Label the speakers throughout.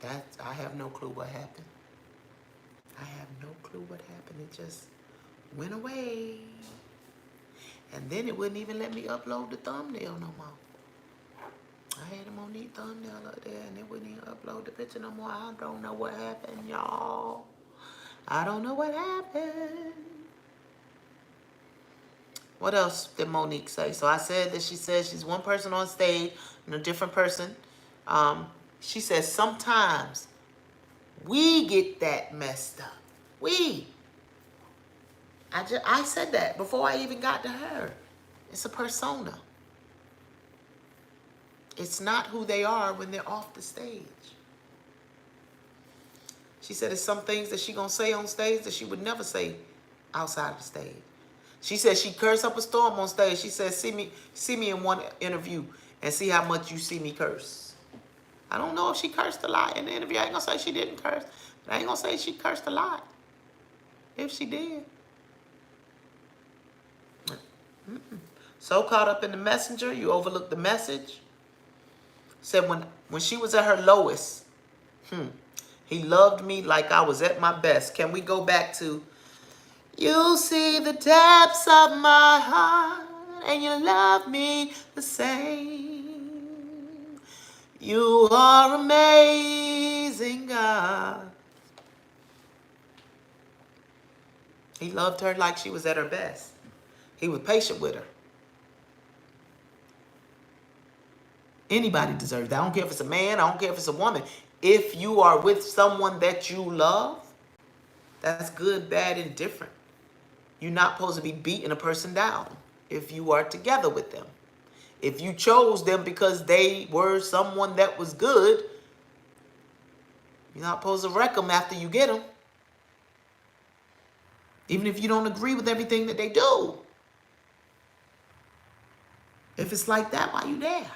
Speaker 1: I have no clue what happened. I have no clue what happened. It just went away. And then it wouldn't even let me upload the thumbnail no more. I had him on the thumbnail up there and it wouldn't even upload the picture no more. I don't know what happened, y'all. I don't know what happened. What else did Monique say? So I said that she says she's one person on stage and a different person. She says sometimes we get that messed up. I said that before I even got to her. It's a persona. It's not who they are when they're off the stage. She said it's some things that she gonna say on stage that she would never say outside of the stage. She said she cursed up a storm on stage. She said, see me in one interview and see how much you see me curse. I don't know if she cursed a lot in the interview. I ain't gonna say she didn't curse, but I ain't gonna say she cursed a lot. If she did. So caught up in the messenger, you overlooked the message. Said when she was at her lowest, he loved me like I was at my best. Can we go back to, you see the depths of my heart and you love me the same. You are amazing, God. He loved her like she was at her best. He was patient with her. Anybody deserves that. I don't care if it's a man. I don't care if it's a woman. If you are with someone that you love, that's good, bad, and different. You're not supposed to be beating a person down if you are together with them. If you chose them because they were someone that was good, you're not supposed to wreck them after you get them. Even if you don't agree with everything that they do. If it's like that, why you there?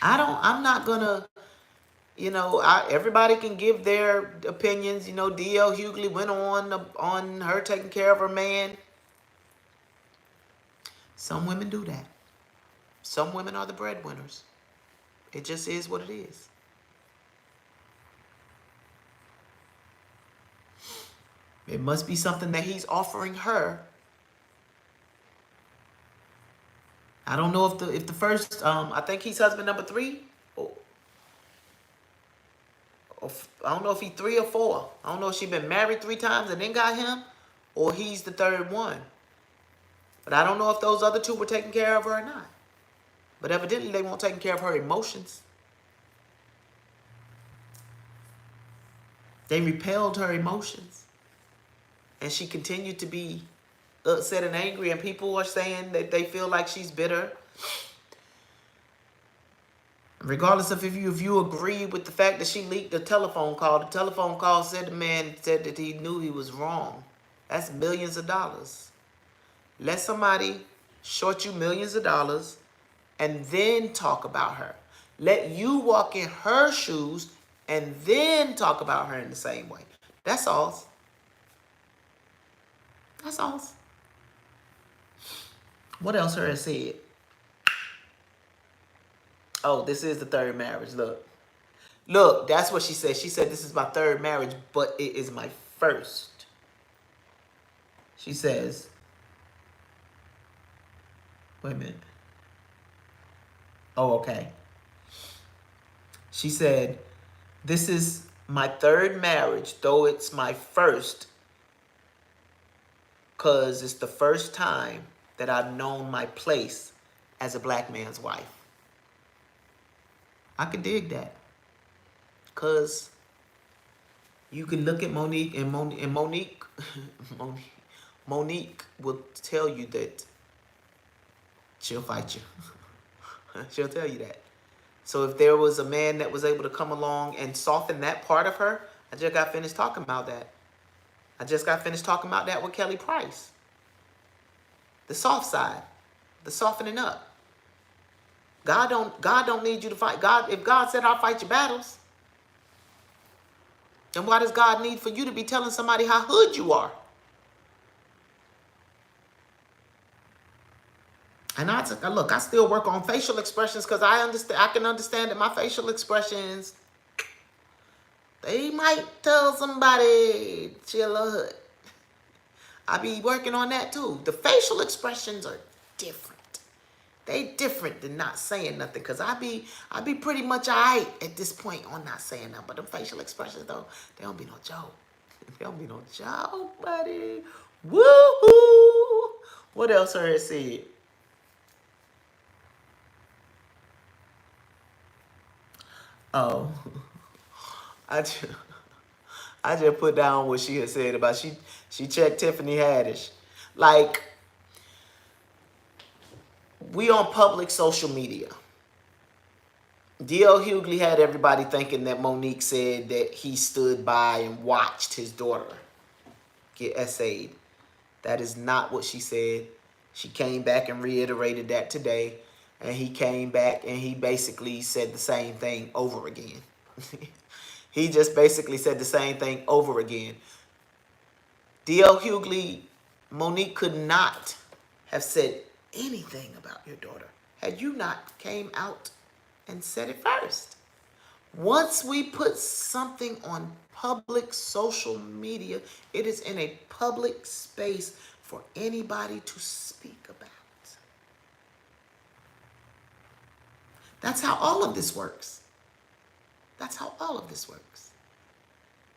Speaker 1: I'm not gonna, everybody can give their opinions. D.L. Hughley went on her taking care of her man. Some women do that. Some women are the breadwinners. It just is what it is. It must be something that he's offering her. I don't know if the first, I think he's husband number 3. Or I don't know if he's 3 or 4. I don't know if she's been married 3 times and then got him, or he's the 3rd one. But I don't know if those other 2 were taking care of her or not. But evidently they weren't taking care of her emotions. They repelled her emotions. And she continued to be upset and angry, and people are saying that they feel like she's bitter. Regardless of if you agree with the fact that she leaked the telephone call said the man said that he knew he was wrong. That's millions of dollars. Let somebody short you millions of dollars and then talk about her. Let you walk in her shoes and then talk about her in the same way. That's all. That's all. What else her has said? Oh, this is the 3rd marriage. Look, that's what she said. She said, this is my 3rd marriage, but it is my 1st. She says, wait a minute. Oh, okay. She said, this is my 3rd marriage, though it's my 1st, because it's the first time that I've known my place as a black man's wife. I could dig that. Because you can look at Monique, and Monique will tell you that she'll fight you. She'll tell you that. So if there was a man that was able to come along and soften that part of her, I just got finished talking about that. I just got finished talking about that with Kelly Price. The soft side, the softening up. God don't need you to fight. If God said I'll fight your battles, then why does God need for you to be telling somebody how hood you are? And look, I still work on facial expressions because I can understand that my facial expressions, they might tell somebody chill a hood. I be working on that too. The facial expressions are different. They different than not saying nothing, because I be pretty much alright at this point on not saying nothing. But the facial expressions though, they don't be no joke. They don't be no joke, buddy. Woo-hoo! What else her said? Oh, I just put down what she had said about she checked Tiffany Haddish. Like, we on public social media. D.L. Hughley had everybody thinking that Monique said that he stood by and watched his daughter get essayed. That is not what she said. She came back and reiterated that today. And he came back and he basically said the same thing over again. He just basically said the same thing over again. D.L. Hughley, Monique could not have said anything about your daughter had you not came out and said it first. Once we put something on public social media, it is in a public space for anybody to speak about. That's how all of this works. That's how all of this works.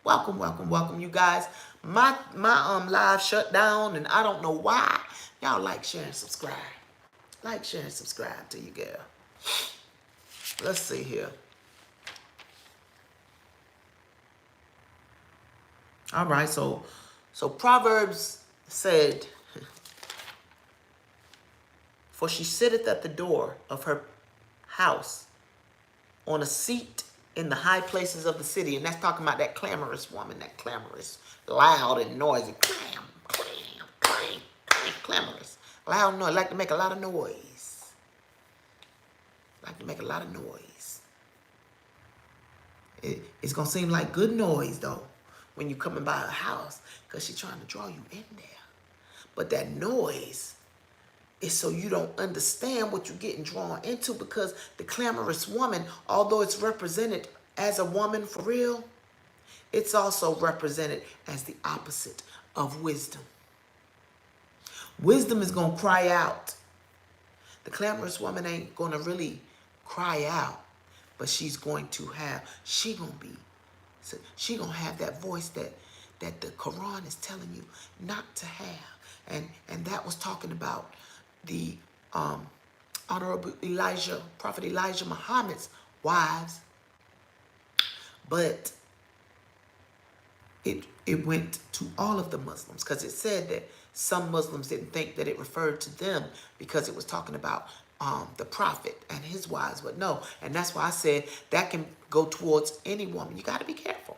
Speaker 1: Welcome, welcome, welcome, you guys. My live shut down, and I don't know why. Y'all like, share, and subscribe. Like, share, and subscribe to you, girl. Let's see here. All right, so Proverbs said, "For she sitteth at the door of her house on a seat in the high places of the city." And that's talking about that clamorous woman, that clamorous, loud and noisy. Clam, clam, clam, clam, clamorous. Loud noise, like to make a lot of noise. Like to make a lot of noise. It's going to seem like good noise, though, when you're coming by a house, because she's trying to draw you in there. But that noise is so you don't understand what you're getting drawn into, because the clamorous woman, although it's represented as a woman for real, it's also represented as the opposite of wisdom. Wisdom is going to cry out. The clamorous woman ain't going to really cry out, but she's going to have that voice that the Quran is telling you not to have. And that was talking about the Honorable Prophet Elijah Muhammad's wives. But it went to all of the Muslims, because it said that some Muslims didn't think that it referred to them because it was talking about the prophet and his wives. But no, and that's why I said that can go towards any woman. You got to be careful.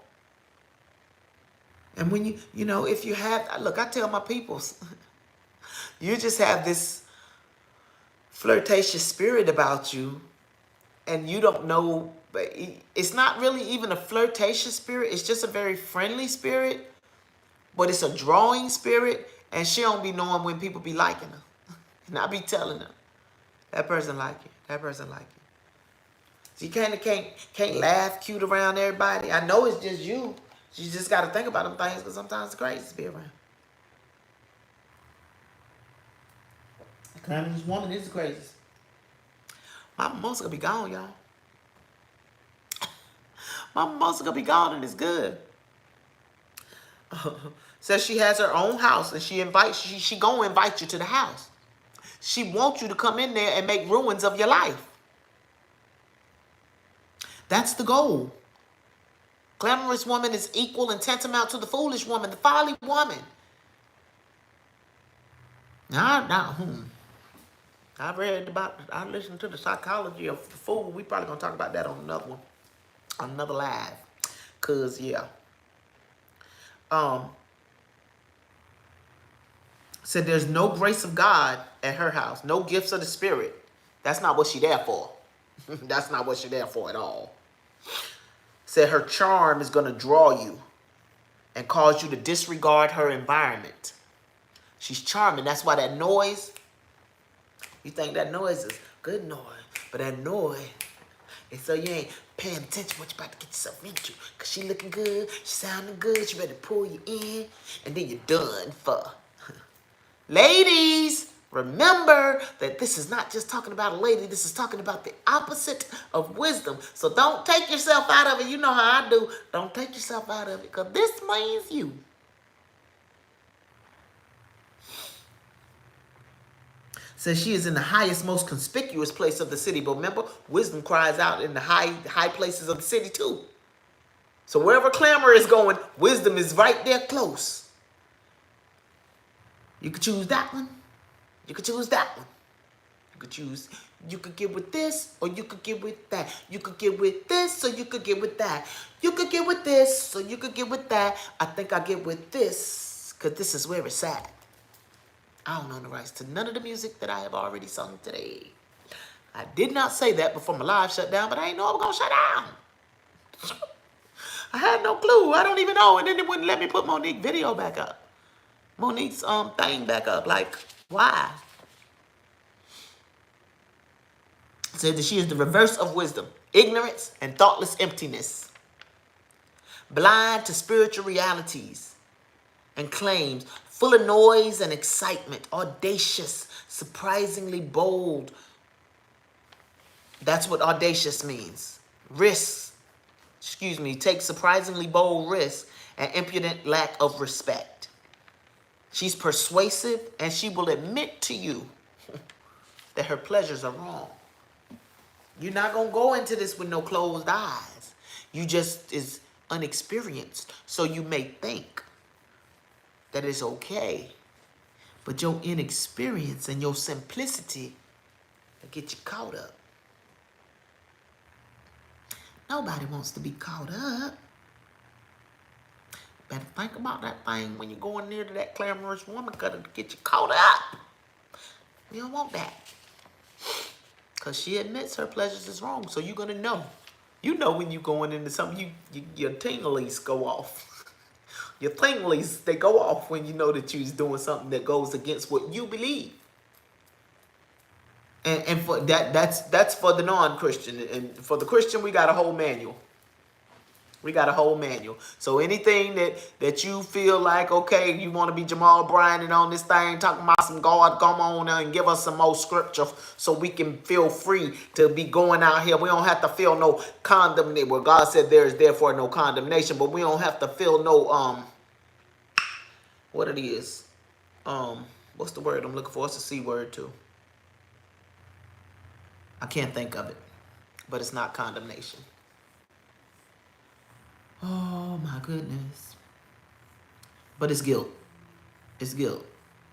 Speaker 1: And when you know, if you have, look, I tell my peoples, you just have this flirtatious spirit about you, and you don't know, but it's not really even a flirtatious spirit. It's just a very friendly spirit, but it's a drawing spirit, and she don't be knowing when people be liking her. And I be telling her, that person like you, that person like you. So you kind of can't laugh cute around everybody. I know it's just you. You just got to think about them things, because sometimes it's crazy to be around. The clamorous woman is the craziest. My mama's gonna be gone, y'all. My mama's gonna be gone, and it's good. Says she has her own house, and she gonna invite you to the house. She wants you to come in there and make ruins of your life. That's the goal. Glamorous woman is equal and tantamount to the foolish woman, the folly woman. I listened to the psychology of the fool. We probably gonna talk about that on another one, on another live. Cause yeah. Said there's no grace of God at her house, no gifts of the Spirit. That's not what she there for. That's not what she there for at all. Said her charm is gonna draw you and cause you to disregard her environment. She's charming. That's why that noise, You think that noise is good noise, but that noise, and so you ain't paying attention what you about to get yourself into. Cause she looking good, she sounding good, she ready to pull you in, and then you're done for. Ladies, remember that this is not just talking about a lady, this is talking about the opposite of wisdom. So don't take yourself out of it. You know how I do. Don't take yourself out of it, because this means you. Says she is in the highest, most conspicuous place of the city. But remember, wisdom cries out in the high places of the city too. So wherever clamor is going, wisdom is right there close. You could choose that one. You could choose that one. You could choose, you could get with this, or you could get with that. You could get with this, or you could get with that. You could get with this, or you could get with that. I think I get with this, because this is where it's at. I don't own the rights to none of the music that I have already sung today. I did not say that before my live shut down, but I didn't know I was going to shut down. I had no clue. I don't even know. And then it wouldn't let me put Monique's video back up. Monique's thing back up. Like, why? It said that she is the reverse of wisdom, ignorance and thoughtless emptiness, blind to spiritual realities and claims, full of noise and excitement, audacious, surprisingly bold. That's what audacious means. Take surprisingly bold risks and impudent lack of respect. She's persuasive, and she will admit to you that her pleasures are wrong. You're not going to go into this with no closed eyes. You just is unexperienced, so you may think that it's okay. But your inexperience and your simplicity will get you caught up. Nobody wants to be caught up. Better think about that thing when you're going near to that glamorous woman, because it'll get you caught up. You don't want that. Because she admits her pleasures is wrong, so you're going to know. You know when you're going into something, your tinglies go off. Your tinglies, they go off when you know that you're doing something that goes against what you believe. And for that's for the non-Christian. And for the Christian, we got a whole manual. We got a whole manual. So anything that you feel like, okay, you want to be Jamal Bryant and on this thing, talking about some God, come on and give us some more scripture so we can feel free to be going out here. We don't have to feel no condemnation. Well, God said there is therefore no condemnation, but we don't have to feel no, what it is. What's the word I'm looking for? It's a C word too. I can't think of it, but it's not condemnation. Oh my goodness. But it's guilt. It's guilt.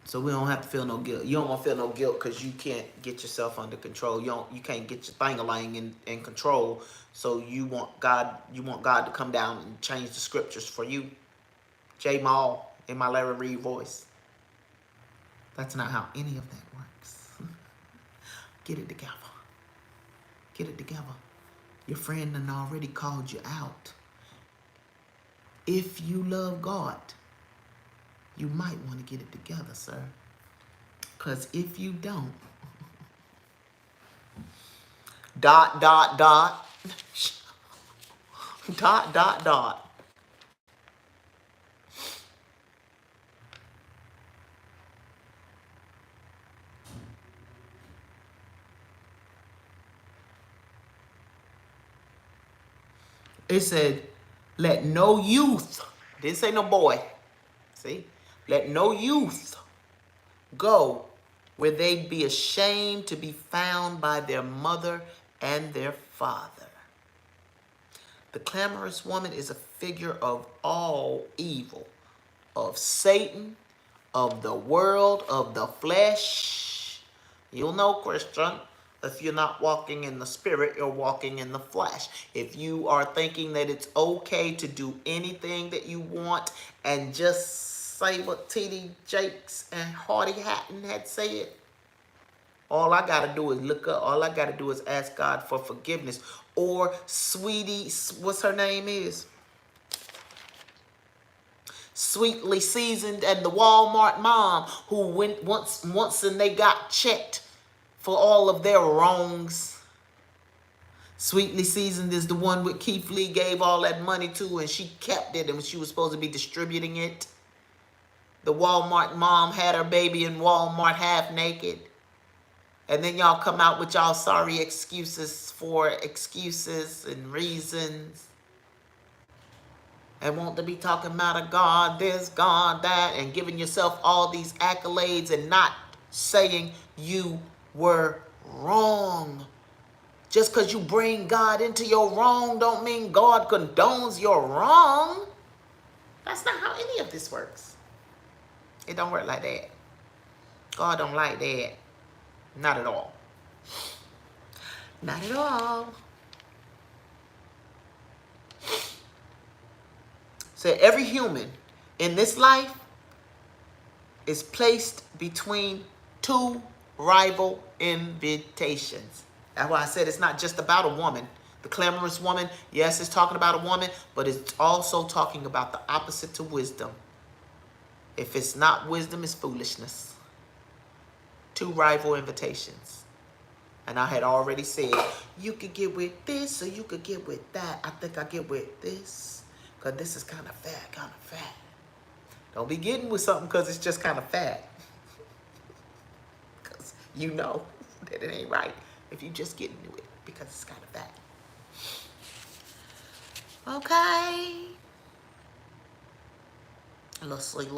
Speaker 1: So we don't have to feel no guilt. You don't want to feel no guilt because you can't get yourself under control. You can't get your thing in control. So you want God to come down and change the scriptures for you. J. Maul in my Larry Reed voice. That's not how any of that works. Get it together. Get it together. Your friend done already called you out. If you love God, you might want to get it together, sir. Because if you don't, ... It said, let no youth, didn't say no boy, see? Let no youth go where they'd be ashamed to be found by their mother and their father. The clamorous woman is a figure of all evil, of Satan, of the world, of the flesh. You'll know, Christian, if you're not walking in the spirit, you're walking in the flesh. If you are thinking that it's okay to do anything that you want and just say what T.D. Jakes and Hardy Hatton had said, all I got to do is look up. All I got to do is ask God for forgiveness. Or Sweetie, what's her name is? Sweetly Seasoned and the Walmart mom who went once and they got checked for all of their wrongs. Sweetly Seasoned is the one with Keith Lee gave all that money to, and she kept it, and she was supposed to be distributing it. The Walmart mom had her baby in Walmart half naked. And then y'all come out with y'all sorry excuses for excuses and reasons. And want to be talking about a God this, God that, and giving yourself all these accolades and not saying you were wrong. Just because you bring God into your wrong don't mean God condones your wrong. That's not how any of this works. It don't work like that. God don't like that. Not at all. Not at all. So every human in this life is placed between two rival invitations. That's why I said it's not just about a woman. The clamorous woman, yes, it's talking about a woman, but it's also talking about the opposite to wisdom. If it's not wisdom, it's foolishness. Two rival invitations. And I had already said, you could get with this or you could get with that. I think I get with this because this is kind of fat, kind of fat. Don't be getting with something because it's just kind of fat. Because you know that it ain't right if you just get into it because it's kind of fat. Okay. Let's see.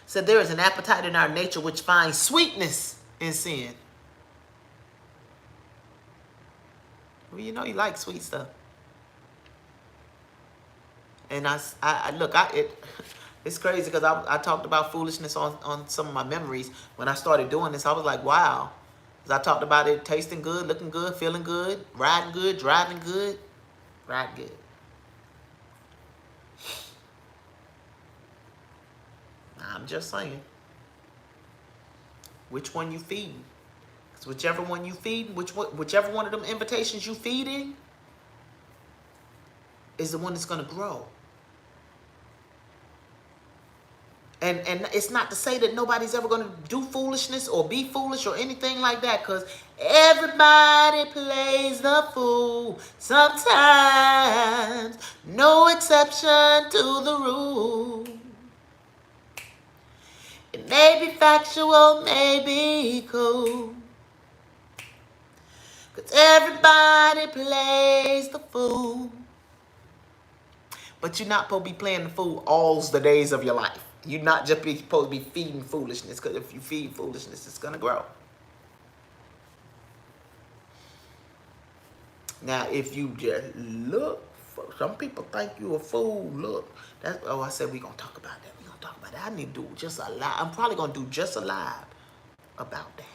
Speaker 1: So there is an appetite in our nature which finds sweetness in sin. Well, you know you like sweet stuff. And it's crazy because I talked about foolishness on some of my memories. When I started doing this, I was like, wow. Because I talked about it tasting good, looking good, feeling good, riding good, driving good, ride good. I'm just saying. Which one you feeding? Because whichever one you feeding, whichever one of them invitations you feeding is the one that's going to grow. And it's not to say that nobody's ever going to do foolishness or be foolish or anything like that, because everybody plays the fool sometimes. No exception to the rule. It may be factual, may be cool. Because everybody plays the fool. But you're not supposed to be playing the fool all the days of your life. You're not just supposed to be feeding foolishness, because if you feed foolishness, it's going to grow. Now, if you just look, some people think you a fool. Look, I said we're going to talk about that. We're going to talk about that. I need to do just a live. I'm probably going to do just a live about that.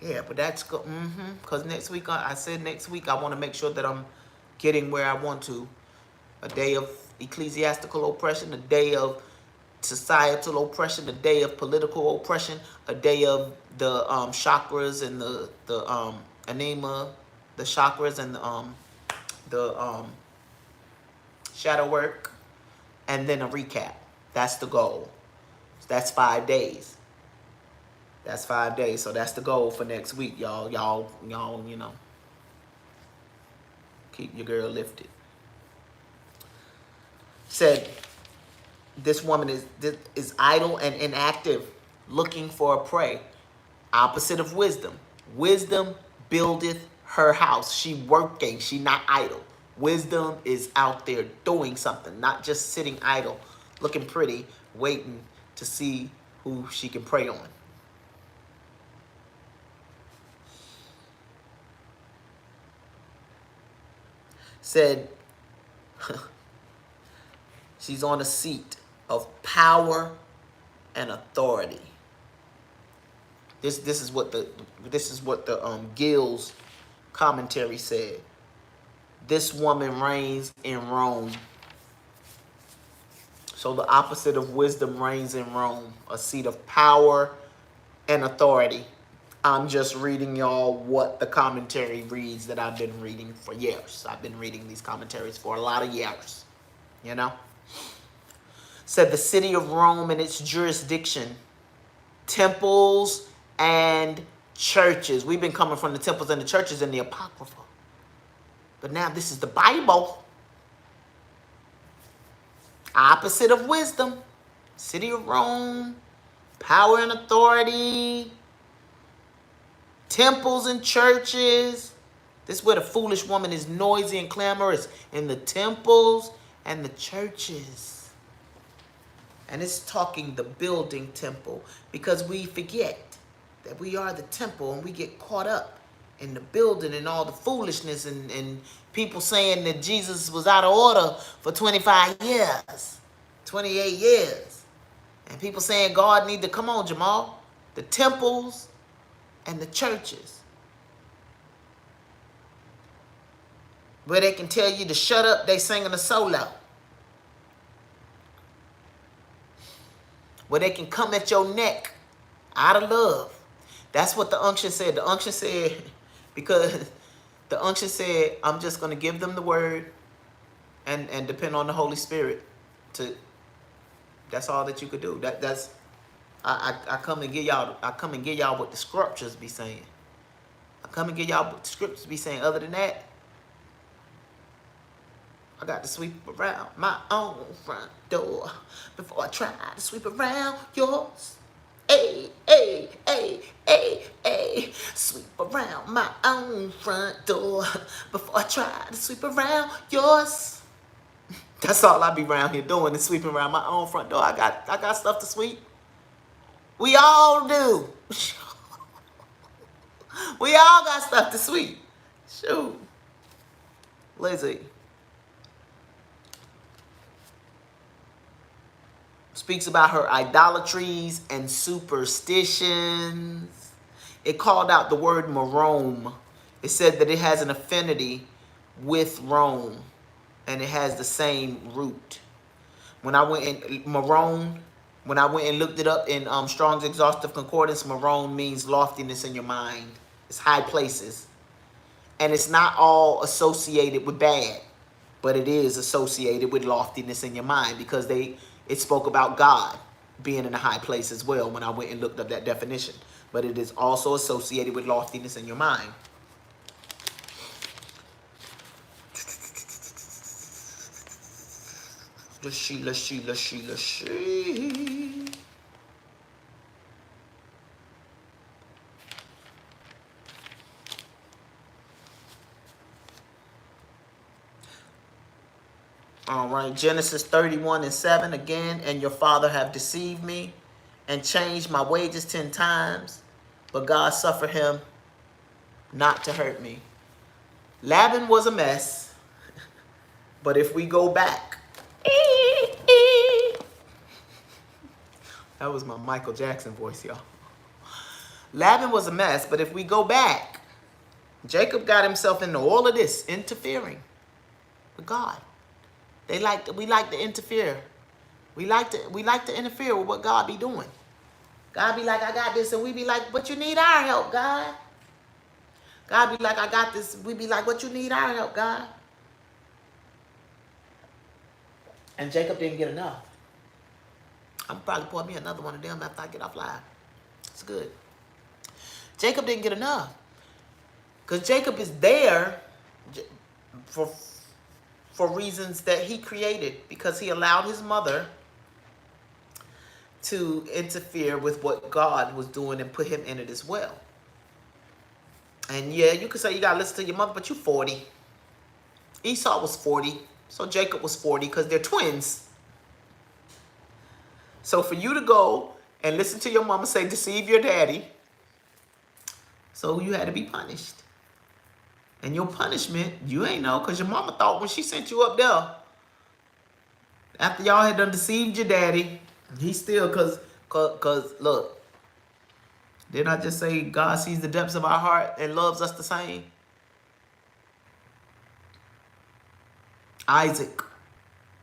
Speaker 1: Yeah, but that's good. Because next week, I said next week, I want to make sure that I'm getting where I want to. A day of ecclesiastical oppression, a day of societal oppression, a day of political oppression, a day of the chakras and the anema, the chakras and the shadow work, and then a recap. That's the goal. That's 5 days. That's 5 days. So that's the goal for next week, y'all. Y'all, you know, keep your girl lifted. Said this woman is idle and inactive, looking for a prey. Opposite of wisdom. Wisdom buildeth her house. She working. She not idle. Wisdom is out there doing something, not just sitting idle, looking pretty, waiting to see who she can prey on. Said she's on a seat of power and authority. This is what the Gill's commentary said. This woman reigns in Rome. So the opposite of wisdom reigns in Rome, a seat of power and authority. I'm just reading y'all what the commentary reads that I've been reading for years. I've been reading these commentaries for a lot of years, you know? Said the city of Rome and its jurisdiction temples and churches. We've been coming from the temples and the churches and the Apocrypha. But now this is the Bible. Opposite of wisdom. City of Rome. Power and authority. Temples and churches. This is where the foolish woman is noisy and clamorous. In the temples and the churches. And it's talking the building temple. Because we forget that we are the temple and we get caught up in the building and all the foolishness and people saying that Jesus was out of order for 25 years, 28 years. And people saying God need to, come on, Jamal, the temples and the churches. Where they can tell you to shut up, they singing a solo. Where they can come at your neck out of love. That's what the unction said. The unction said, because the unction said, I'm just going to give them the word and depend on the Holy Spirit. That's all that you could do. I come and give y'all what the scriptures be saying. I come and give y'all what the scriptures be saying. Other than that, I got to sweep around my own front door before I try to sweep around yours. Hey, hey, hey, hey, hey. Sweep around my own front door before I try to sweep around yours. That's all I be around here doing, is sweeping around my own front door. I got stuff to sweep. We all do. We all got stuff to sweep. Shoot. Lizzie speaks about her idolatries and superstitions. It called out the word Marome. It said that it has an affinity with Rome, and it has the same root. When I went in Marone, when I went and looked it up in Strong's Exhaustive Concordance, Marone means loftiness in your mind. It's high places. And it's not all associated with bad, but it is associated with loftiness in your mind, because it spoke about God being in a high place as well when I went and looked up that definition. But it is also associated with loftiness in your mind. Let's see. All right, Genesis 31:7 again. And your father have deceived me and changed my wages 10 times, but God suffered him not to hurt me. Laban was a mess, but if we go back, that was my Michael Jackson voice, y'all. Laban was a mess, but if we go back, Jacob got himself into all of this, interfering with God. We like to interfere. We like to interfere with what God be doing. God be like, I got this, and we be like, but you need our help, God. God be like, I got this. We be like, what you need our help, God. And Jacob didn't get enough. I'm probably pour me another one of them after I get off live. It's good. Jacob didn't get enough. Because Jacob is there for reasons that he created, because he allowed his mother to interfere with what God was doing and put him in it as well. And yeah, you could say you got to listen to your mother, but you're 40. Esau was 40, so Jacob was 40, because they're twins. So for you to go and listen to your mama say, deceive your daddy, so you had to be punished. And your punishment, you ain't know, because your mama thought when she sent you up there, after y'all had done deceived your daddy, he still, because look, didn't I just say God sees the depths of our heart and loves us the same? Isaac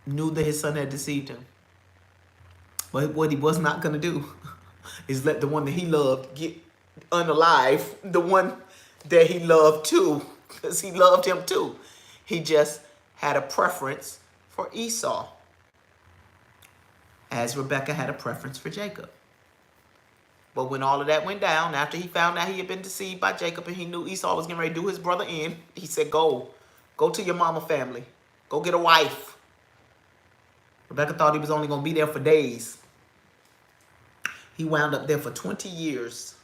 Speaker 1: knew that his son had deceived him. But what he was not going to do is let the one that he loved get unalive, the one that he loved too, because he loved him too. He just had a preference for Esau, as Rebekah had a preference for Jacob. But when all of that went down, after he found out he had been deceived by Jacob and he knew Esau was getting ready to do his brother in, he said, go to your mama family. Go get a wife. Rebecca thought he was only going to be there for days. He wound up there for 20 years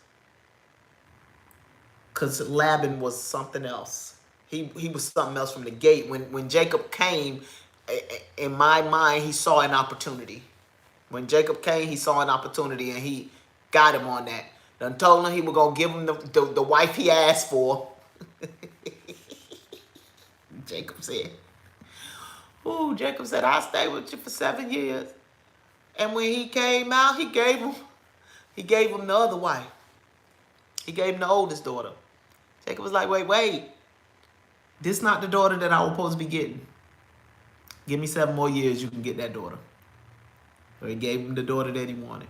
Speaker 1: because Laban was something else. He was something else from the gate. When Jacob came, in my mind, he saw an opportunity. When Jacob came, he saw an opportunity, and he got him on that. Done told him he was going to give him the wife he asked for. Jacob said, Jacob said, I'll stay with you for 7 years. And when he came out, he gave him the other wife. He gave him the oldest daughter. Jacob was like, wait. This is not the daughter that I was supposed to be getting. Give me 7 more years, you can get that daughter. So he gave him the daughter that he wanted.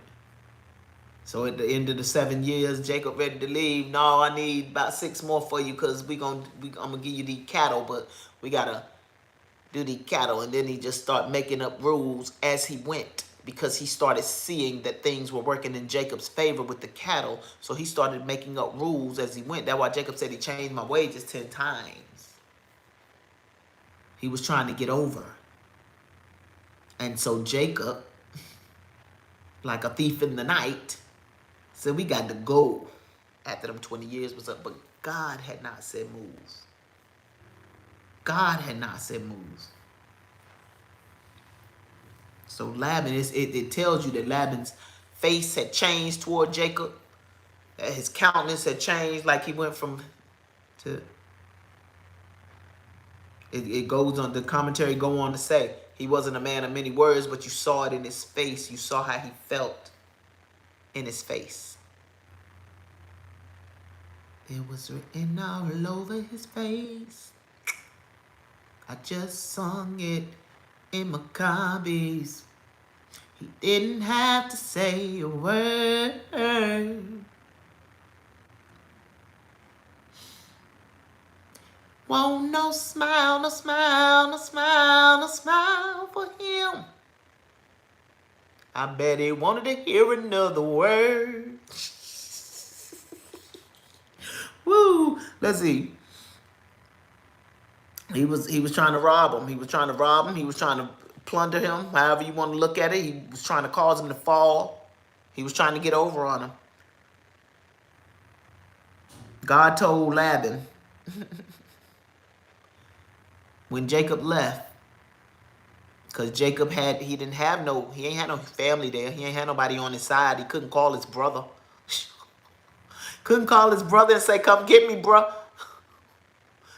Speaker 1: So at the end of the 7 years, Jacob ready to leave. No, I need about 6 more for you because I'm going to give you the cattle, but we got to do the cattle. And then he just started making up rules as he went because he started seeing that things were working in Jacob's favor with the cattle. So he started making up rules as he went. That's why Jacob said he changed my wages 10 times. He was trying to get over. And so Jacob, like a thief in the night, said, we got to go after them 20 years was up. But God had not said moves. God had not said moves. So Laban, it tells you that Laban's face had changed toward Jacob. That his countenance had changed, like he went from to... It goes on, the commentary go on to say, he wasn't a man of many words, but you saw it in his face. You saw how he felt in his face. It was written all over his face. I just sung it in Maccabees. He didn't have to say a word. Won't no smile, no smile, no smile, no smile for him. I bet he wanted to hear another word. Woo! Let's see. He was trying to rob him. He was trying to plunder him, however you want to look at it. He was trying to cause him to fall. He was trying to get over on him. God told Laban, when Jacob left, because Jacob he ain't had no family there. He ain't had nobody on his side. He couldn't call his brother. Couldn't call his brother and say, come get me, bro.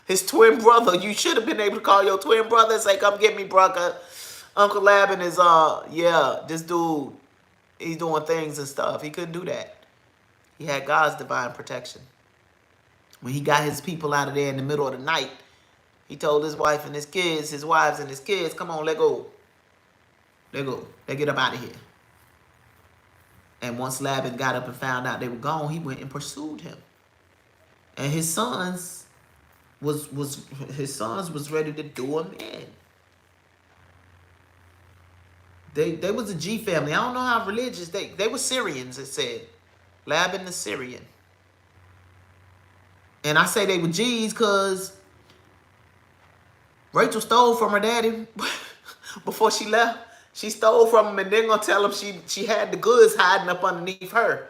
Speaker 1: His twin brother. You should have been able to call your twin brother and say, come get me, bro. Uncle Laban is, this dude, he's doing things and stuff. He couldn't do that. He had God's divine protection. When he got his people out of there in the middle of the night, he told his wife and his kids, his wives and his kids, come on, let go. Let go. Let's get up out of here. And once Laban got up and found out they were gone, he went and pursued him. And his sons was ready to do him in. They was a G family. I don't know how religious they were Syrians, it said. Laban the Syrian. And I say they were G's because Rachel stole from her daddy before she left. She stole from him and then gonna tell him she had the goods hiding up underneath her.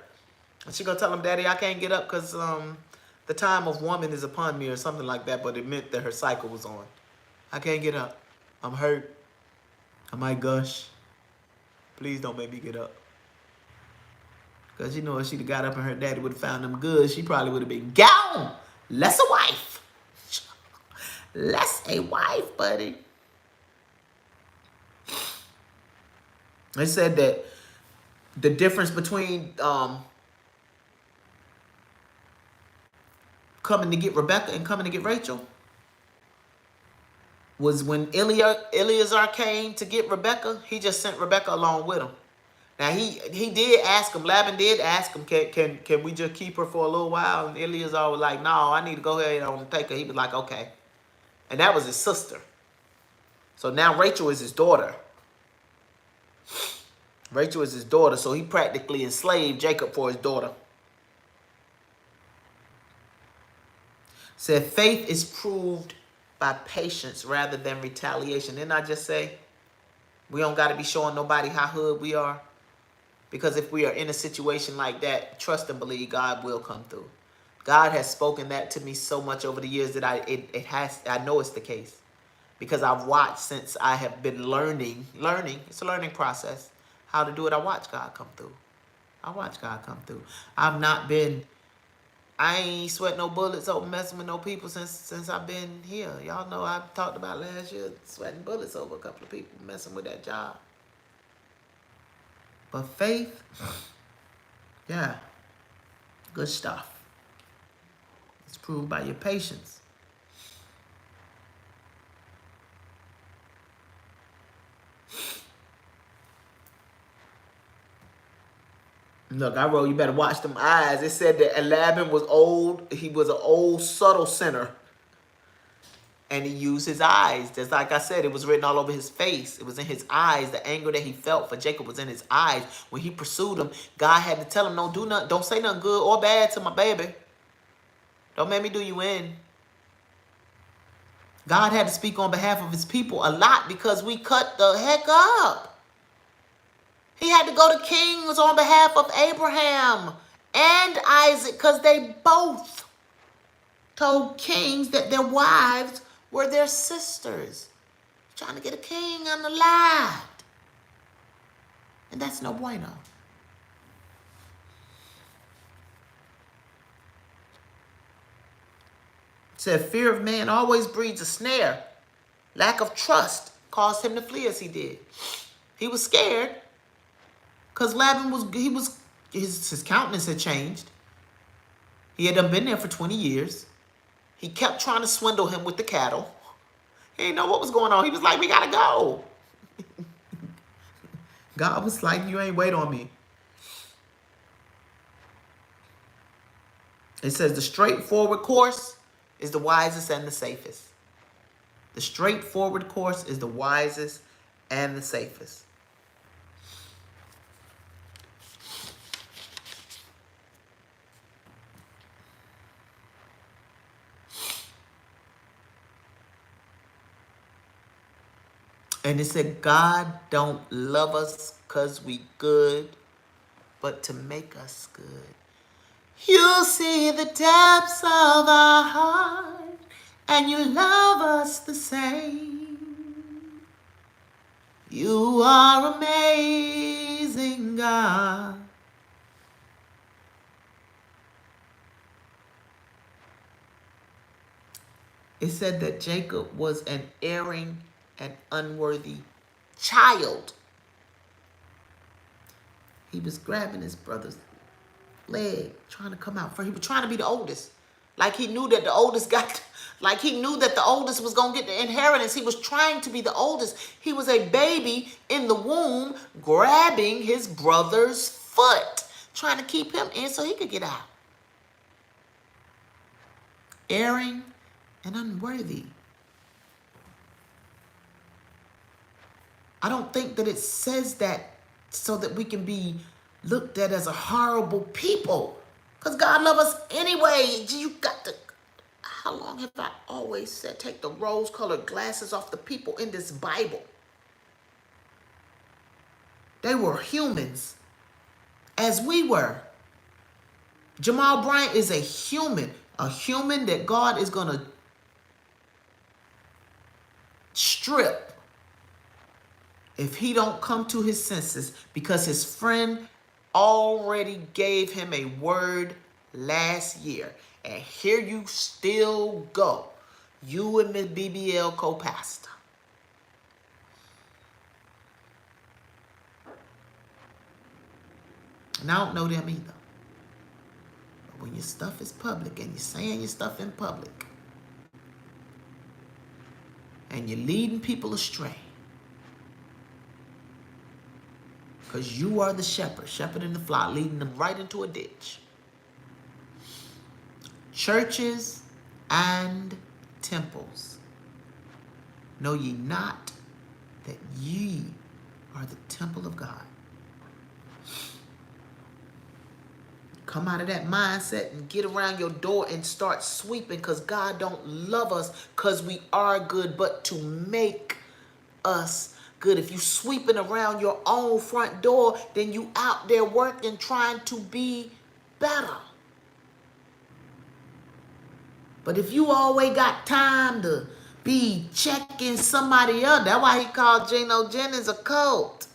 Speaker 1: And she gonna tell him, Daddy, I can't get up because the time of woman is upon me or something like that, but it meant that her cycle was on. I can't get up. I'm hurt. I might gush. Please don't make me get up. Because if she'd have got up and her daddy would have found them goods, she probably would have been gone. Less a wife. Less a wife, buddy. They said that the difference between coming to get Rebecca and coming to get Rachel was when Eleazar came to get Rebecca, he just sent Rebecca along with him. Now he did ask him, Laban did ask him, can we just keep her for a little while? And Eleazar was like, no, I need to go ahead and take her. He was like, okay. And that was his sister. So now Rachel is his daughter. Rachel is his daughter, so he practically enslaved Jacob for his daughter. Said faith is proved by patience rather than retaliation. Didn't I just say we don't got to be showing nobody how hood we are? Because if we are in a situation like that, trust and believe God will come through. God has spoken that to me so much over the years that I know it's the case. Because I've watched since I have been learning. It's a learning process. How to do it, I watch God come through. I ain't sweat no bullets over messing with no people since I've been here. Y'all know I talked about last year sweating bullets over a couple of people messing with that job. But faith, yeah, good stuff. It's proved by your patience. Look, I wrote, you better watch them eyes. It said that Laban was old. He was an old, subtle sinner. And he used his eyes. Just like I said, it was written all over his face. It was in his eyes. The anger that he felt for Jacob was in his eyes. When he pursued him, God had to tell him, don't do nothing. Don't say nothing good or bad to my baby. Don't make me do you in. God had to speak on behalf of his people a lot because we cut the heck up. He had to go to kings on behalf of Abraham and Isaac because they both told kings that their wives were their sisters. Trying to get a king unalived. And that's no bueno. It said, fear of man always breeds a snare. Lack of trust caused him to flee as he did. He was scared because Laban his countenance had changed. He had been there for 20 years. He kept trying to swindle him with the cattle. He didn't know what was going on. He was like, we got to go. God was like, you ain't wait on me. It says the straightforward course is the wisest and the safest. The straightforward course is the wisest and the safest. And it said, God don't love us because we good, but to make us good. You see the depths of our heart, and you love us the same. You are amazing, God. It said that Jacob was an erring and unworthy child. He was grabbing his brother's leg, trying to come out. He was trying to be the oldest. Like he knew that the oldest was going to get the inheritance. He was trying to be the oldest. He was a baby in the womb, grabbing his brother's foot, trying to keep him in so he could get out. Erring and unworthy. I don't think that it says that so that we can be looked at as a horrible people. Because God loves us anyway. How long have I always said, take the rose-colored glasses off the people in this Bible? They were humans, as we were. Jamal Bryant is a human that God is going to strip if he don't come to his senses, because his friend already gave him a word last year. And here you still go. You and Miss BBL co-pastor. And I don't know them either. But when your stuff is public and you're saying your stuff in public and you're leading people astray, because you are the shepherding the flock, leading them right into a ditch. Churches and temples, know ye not that ye are the temple of God, come out of that mindset and get around your door and start sweeping, because God don't love us because we are good, but to make us good. If you sweeping around your own front door, then you out there working, trying to be better. But if you always got time to be checking somebody else, that's why he called Geno Jennings a cult.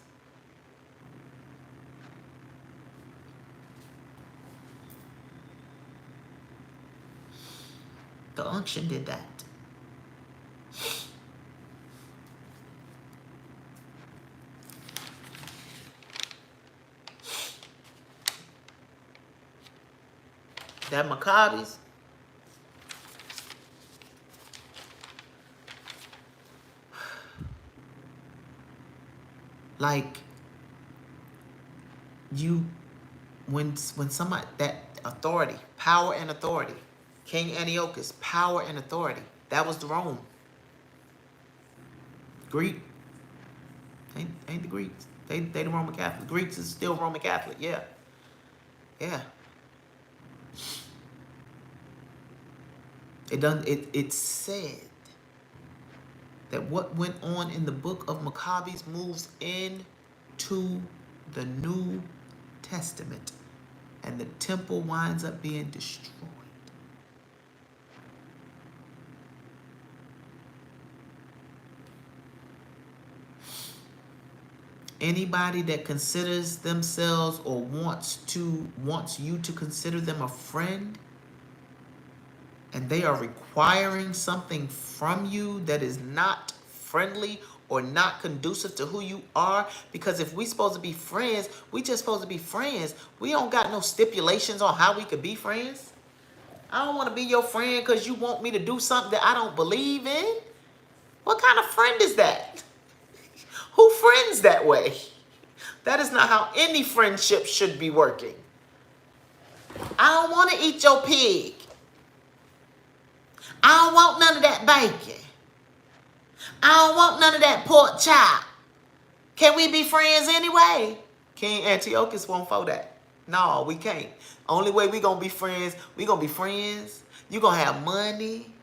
Speaker 1: The unction did that. That Maccabees, like you, when somebody, that authority, power and authority, King Antiochus, power and authority, that was the Rome. Greek, ain't the Greeks. They the Roman Catholic. Greeks is still Roman Catholic, yeah. Yeah. It said that what went on in the book of Maccabees moves into the New Testament, and the temple winds up being destroyed. Anybody that considers themselves or wants you to consider them a friend, and they are requiring something from you that is not friendly or not conducive to who you are, because if we supposed to be friends, we just supposed to be friends. We don't got no stipulations on how we could be friends. I don't want to be your friend because you want me to do something that I don't believe in. What kind of friend is that? Who friends that way? That is not how any friendship should be working. I don't want to eat your pig. I don't want none of that bacon. I don't want none of that pork chop. Can we be friends anyway? King Antiochus won't for that. No, we can't. Only way we gonna be friends, you gonna have money.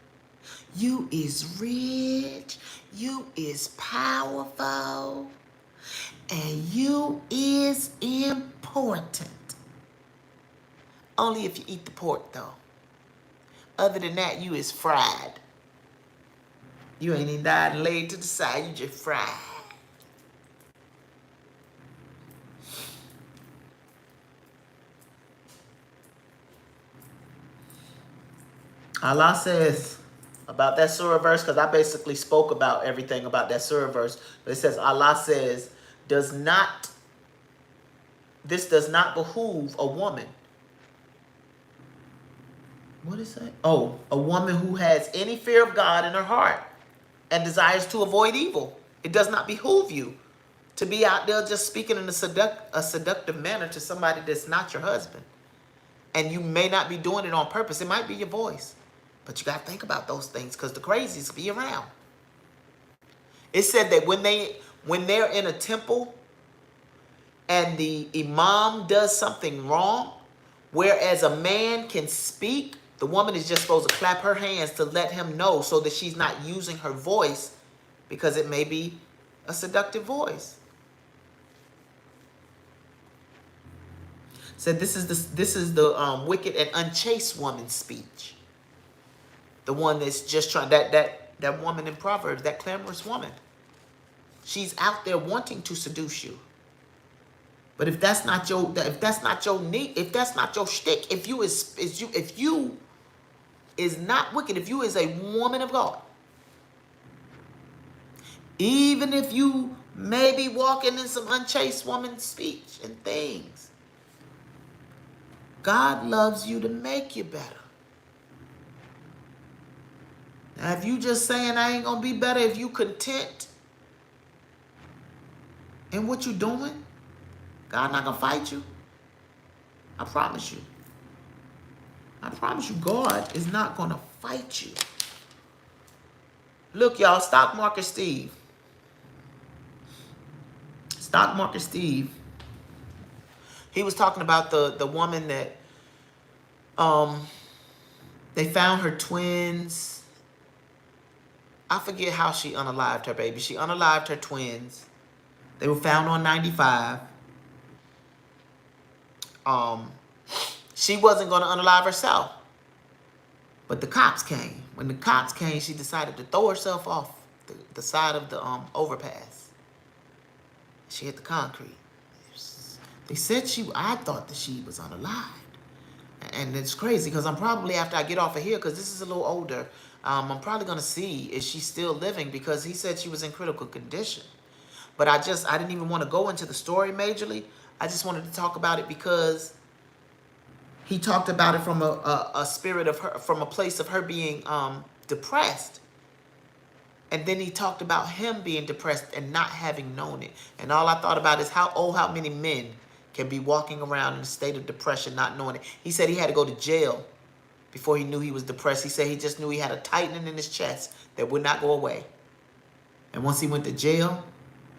Speaker 1: You is rich. You is powerful. And you is important. Only if you eat the pork, though. Other than that, you is fried. You ain't even died and laid to the side. You just fried. Allah says about that surah verse, because I basically spoke about everything about that surah verse, but it says, Allah says, this does not behoove a woman. What is that? Oh, a woman who has any fear of God in her heart and desires to avoid evil. It does not behoove you to be out there just speaking in a seductive manner to somebody that's not your husband. And you may not be doing it on purpose. It might be your voice. But you got to think about those things, because the crazies be around. It said that when they're in a temple and the imam does something wrong, whereas a man can speak, the woman is just supposed to clap her hands to let him know, so that she's not using her voice, because it may be a seductive voice. Said this is the wicked and unchaste woman's speech. The one that's just trying, that woman in Proverbs, that clamorous woman. She's out there wanting to seduce you. But if that's not your need, if that's not your shtick, if you is not wicked, if you is a woman of God, even if you may be walking in some unchaste woman's speech and things, God loves you to make you better. Now, if you just saying I ain't gonna be better, if you content in what you doing, God not gonna fight you. I promise you. I promise you, God is not gonna fight you. Look, y'all, Stock Market Steve. Stock Market Steve. He was talking about the woman that Um, they found her twins. I forget how she unalived her baby. She unalived her twins. They were found on 95. Um, she wasn't going to unalive herself. But the cops came. When the cops came, she decided to throw herself off the side of the overpass. She hit the concrete. They said I thought that she was unalived. And it's crazy because I'm probably, after I get off of here, because this is a little older, I'm probably going to see if she's still living, because he said she was in critical condition. But I didn't even want to go into the story majorly. I just wanted to talk about it because he talked about it from a spirit of her, from a place of her being depressed. And then he talked about him being depressed and not having known it. And all I thought about is how many men can be walking around in a state of depression not knowing it. He said he had to go to jail before he knew he was depressed. He said he just knew he had a tightening in his chest that would not go away. And once he went to jail,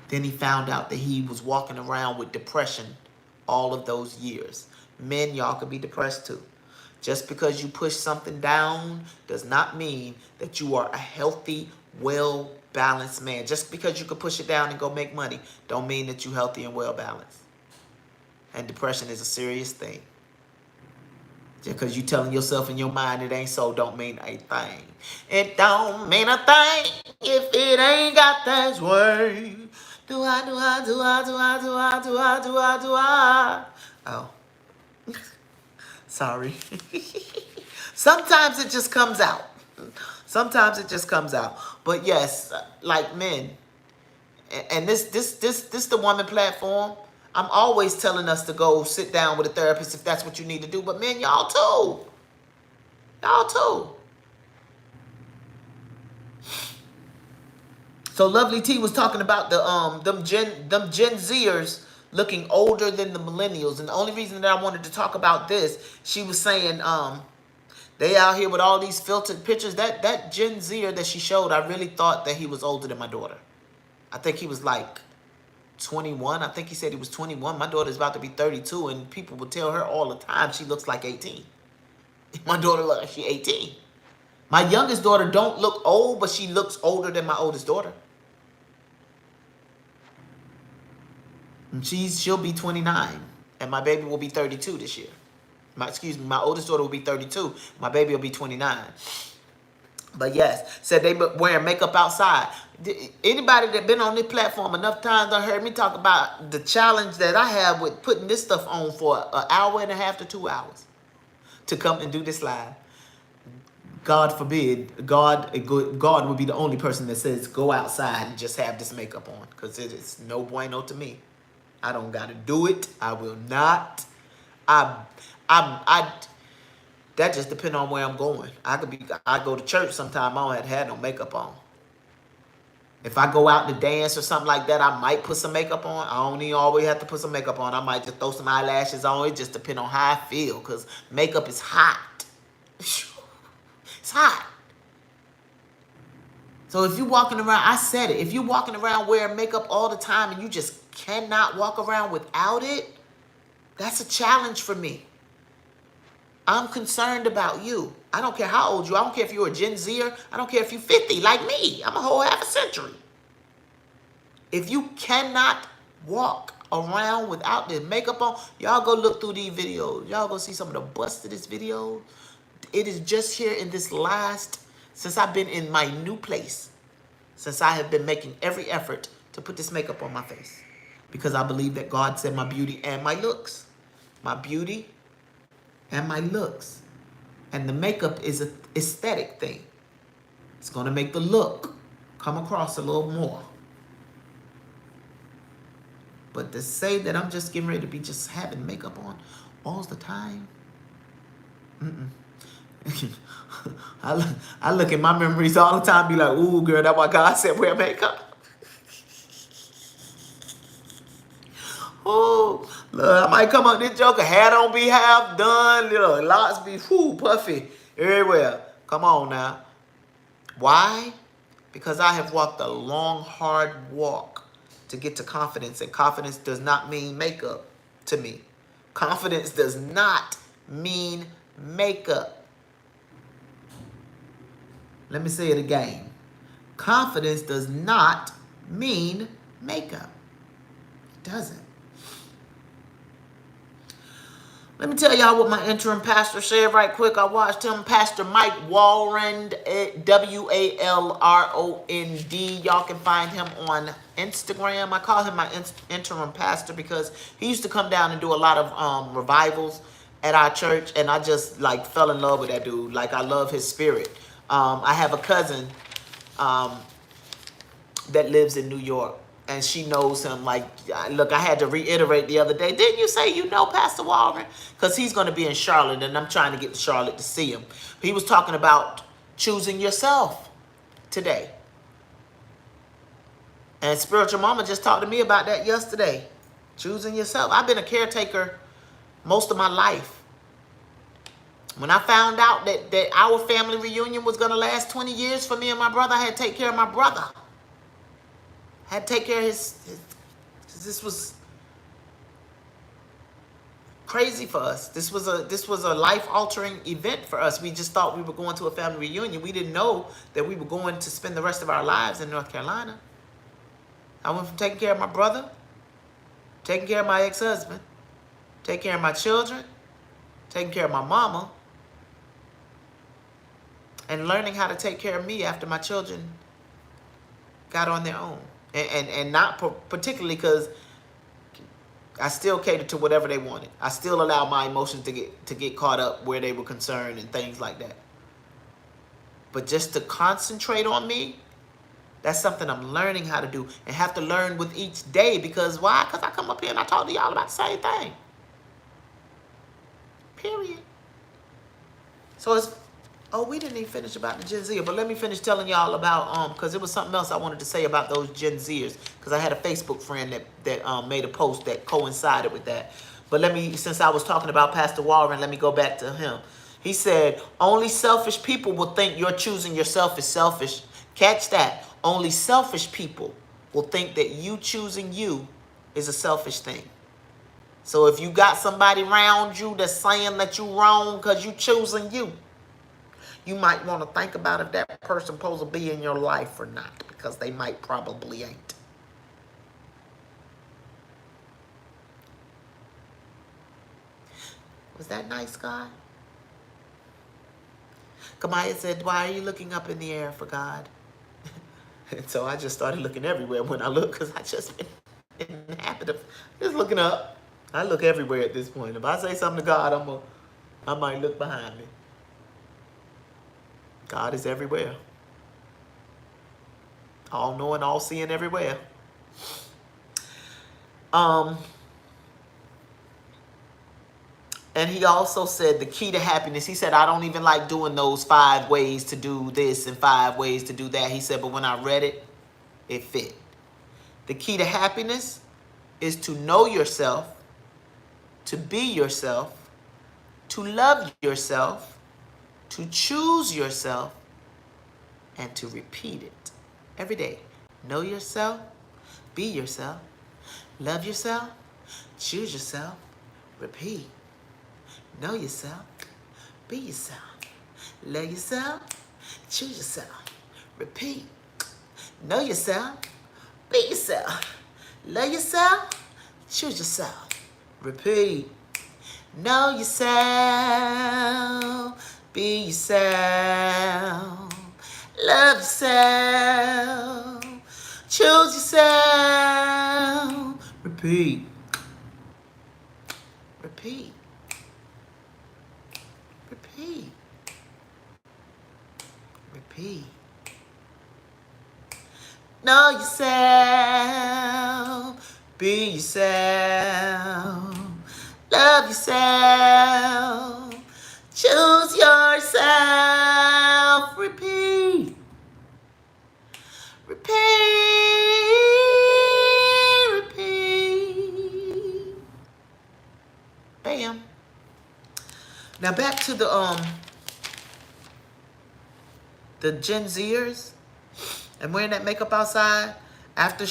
Speaker 1: then he found out that he was walking around with depression all of those years. Men, y'all could be depressed too. Just because you push something down does not mean that you are a healthy, well-balanced man. Just because you could push it down and go make money don't mean that you're healthy and well-balanced. And depression is a serious thing. Just because you're telling yourself in your mind it ain't so don't mean a thing. It don't mean a thing if it ain't got that word. Do I, do I, do I, do I, do I, do I, do I, do I. Oh. Sorry. Sometimes it just comes out. Sometimes it just comes out. But yes, like men, and this the woman platform. I'm always telling us to go sit down with a therapist if that's what you need to do. But men, y'all too. Y'all too. So Lovely T was talking about the them Gen Zers looking older than the millennials. And the only reason that I wanted to talk about this, she was saying they out here with all these filtered pictures. That Gen Zer that she showed, I really thought that he was older than my daughter. I think he was like 21. I think he said he was 21. My daughter's about to be 32, and people will tell her all the time she looks like 18. My daughter looks like she's 18. My youngest daughter don't look old, but she looks older than my oldest daughter. And she'll be 29, and my baby will be 32 this year. My oldest daughter will be 32. My baby will be 29. But yes, said they wearing makeup outside. Anybody that been on this platform enough times done heard me talk about the challenge that I have with putting this stuff on for an hour and a half to 2 hours to come and do this live. God forbid, God would be the only person that says go outside and just have this makeup on, because it is no bueno to me. I don't got to do it. I will not. That just depends on where I'm going. I go to church sometime, I don't have to have no makeup on. If I go out to dance or something like that, I might put some makeup on. I don't even always have to put some makeup on. I might just throw some eyelashes on. It just depends on how I feel, because makeup is hot. It's hot. So if you're walking around, I said it, if you're walking around wearing makeup all the time and you just cannot walk around without it, that's a challenge for me. I'm concerned about you. I don't care how old you are. I don't care if you're a Gen Zer. I don't care if you're 50 like me. I'm a whole half a century. If you cannot walk around without the makeup on, y'all go look through these videos. Y'all go see some of the bustedest videos. It is just here in this since I've been in my new place, since I have been making every effort to put this makeup on my face. Because I believe that God said my beauty and my looks. My beauty and my looks. And the makeup is an aesthetic thing. It's going to make the look come across a little more. But to say that I'm just getting ready to be just having makeup on all the time, I look at my memories all the time, be like, ooh, girl, that's why God said wear makeup. Oh, look, I might come up this joker, hat on be half done, lots be puffy everywhere. Come on now. Why? Because I have walked a long, hard walk to get to confidence, and confidence does not mean makeup to me. Confidence does not mean makeup. Let me say it again. Confidence does not mean makeup. It doesn't. Let me tell y'all what my interim pastor said right quick. I watched him, Pastor Mike Walrond, W-A-L-R-O-N-D. Y'all can find him on Instagram. I call him my interim pastor because he used to come down and do a lot of revivals at our church, and I just like fell in love with that dude. Like, I love his spirit. I have a cousin that lives in New York, and she knows him. Like, look, I had to reiterate the other day, didn't you say you know Pastor Walrond? Because he's going to be in Charlotte, and I'm trying to get to Charlotte to see him. He was talking about choosing yourself today. And Spiritual Mama just talked to me about that yesterday. Choosing yourself. I've been a caretaker most of my life. When I found out that our family reunion was going to last 20 years for me and my brother, I had to take care of my brother. I had to take care of his this was crazy for us. This was a life-altering event for us. We just thought we were going to a family reunion. We didn't know that we were going to spend the rest of our lives in North Carolina. I went from taking care of my brother, taking care of my ex-husband, taking care of my children, taking care of my mama, and learning how to take care of me after my children got on their own. And not particularly because I still catered to whatever they wanted. I still allowed my emotions to get caught up where they were concerned and things like that. But just to concentrate on me, that's something I'm learning how to do and have to learn with each day. Because why? Because I come up here and I talk to y'all about the same thing. Period. So it's, oh, we didn't even finish about the Gen Z, but let me finish telling y'all about, because it was something else I wanted to say about those Gen Zers, because I had a Facebook friend that made a post that coincided with that. But let me, since I was talking about Pastor Warren, let me go back to him. He said, only selfish people will think you're choosing yourself is selfish. Catch that. Only selfish people will think that you choosing you is a selfish thing. So if you got somebody around you that's saying that you wrong because you choosing you, you might want to think about if that person supposed to be in your life or not, because they might probably ain't. Was that nice, God? Kamaya said, why are you looking up in the air for God? And so I just started looking everywhere when I look, because I just been in the habit of just looking up. I look everywhere at this point. If I say something to God, I might look behind me. God is everywhere. All knowing, all seeing everywhere. And he also said the key to happiness, he said, I don't even like doing those 5 ways to do this and 5 ways to do that. He said, but when I read it, it fit. The key to happiness is to know yourself, to be yourself, to love yourself, to choose yourself, and to repeat it every day. Know yourself, be yourself, love yourself, choose yourself, repeat. Know yourself, be yourself, love yourself, choose yourself, repeat. Know yourself, be yourself, love yourself, choose yourself, repeat. Know yourself, be yourself, love yourself, choose yourself, repeat. Repeat. Repeat. Repeat. Know yourself, be yourself, love yourself, choose yourself, repeat. Repeat, repeat. Bam. Now back to the Gen Zers and wearing that makeup outside. After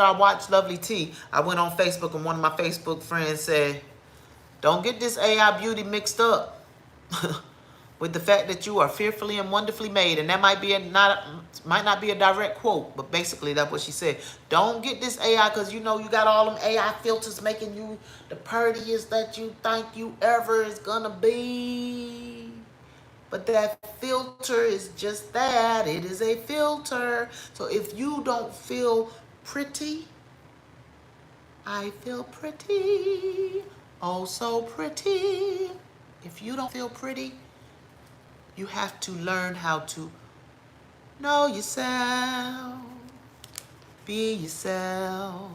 Speaker 1: I watched Lovely T, I went on Facebook and one of my Facebook friends said, don't get this AI beauty mixed up. with the fact that you are fearfully and wonderfully made. And that might not be a direct quote, but basically that's what she said. Don't get this AI because you know you got all them AI filters making you the prettiest that you think you ever is gonna be. But that filter is just that. It is a filter. So if you don't feel pretty, I feel pretty. Oh, so pretty. If you don't feel pretty, you have to learn how to know yourself. Be yourself.